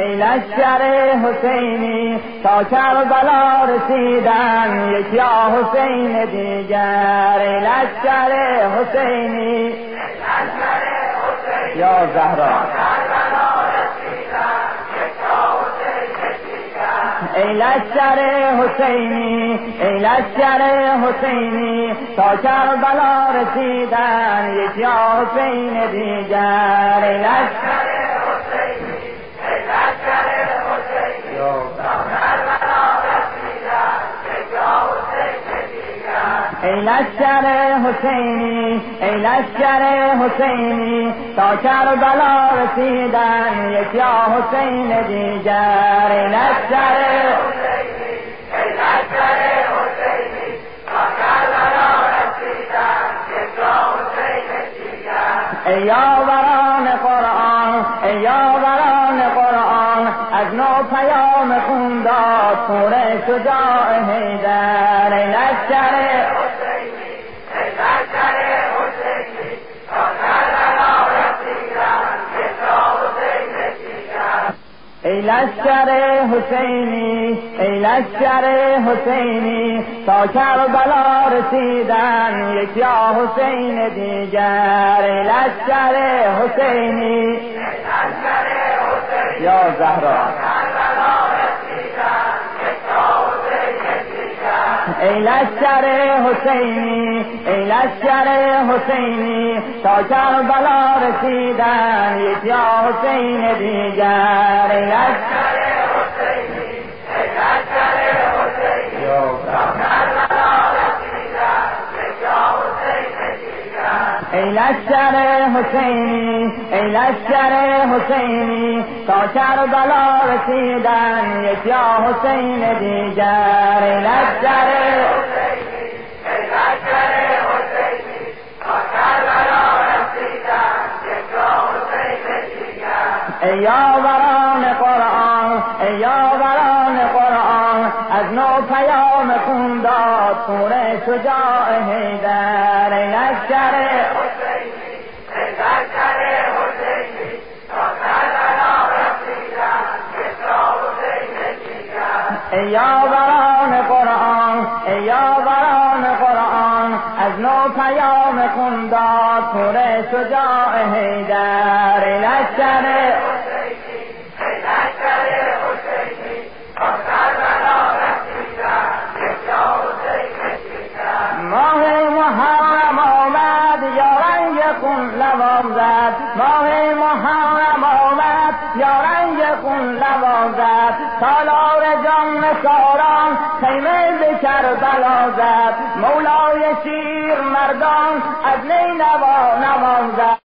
ای لشکر حسینی تا کربلا رسیدن، یک یا حسین دیگر. ای لشکر حسینی یا زهرا، ای لشکر حسینی، ای لشکر حسینی تا کربلا رسیدن، یک یا حسین دیگر. ای لشکر حسینی، ای لشکر حسینی تا کربلا رسیدن، یک یا حسین دیگر. ای لشکر حسینی، ای لشکر حسینی تا کربلا رسیدن، یک یا حسین دیگر. ای لشکر حسینی، ای لشکر حسینی تا کربلا رسیدن، یک یا حسین دیگر. ای یاوران قرآن، ای یاوران قرآن از نو پیام خون داد پور شجاع حیدر. ای لشکر حسینی، ای لشکر حسینی تا کربلا رسیدن، یک یا حسین دیگر. ای لشکر حسینی، ای لشکر حسینی تا کربلا رسیدن، یک یا حسین دیگر. ای لشکر حسینی، ای لشکر حسینی یا زهرا، ای لشکر حسینی، ای لشکر حسینی تا کربلا رسیدن، یک یا حسین دیگر. ای لشکر حسینی، ای لشکر حسینی تا کربلا رسیدن، یک یا حسین دیگر. ای لشکر حسینی، ای لشکر حسینی تا کربلا رسیدن، یک یا حسین دیگر. ای لشکر حسینی، ای لشکر حسینی تا کربلا رسیدن، یک یا حسین دیگر. ای یاوران قرآن، ای یاوران قرآن از نو پیام خون داد پور شجاع حیدر. ای لشکر حسینی، ای لشکر حسینی تا کربلا رسیدن، یک یا حسین دیگر. ای یاوران قرآن، ای یاوران قرآن از نو پیام خون داد پور شجاع حیدر. ای لشکر حسینی، ای لشکر حسینی تا کربلا رسیدن، یک یا حسین دیگر. ماه محرم آمد یا رنگ خون لبام زد، ماه محرم آمد یا رنگ خون لبام زد، سالار جان نثاران خیمه به کربلا زد، مولای شیر مردان از نینوا نوام زد.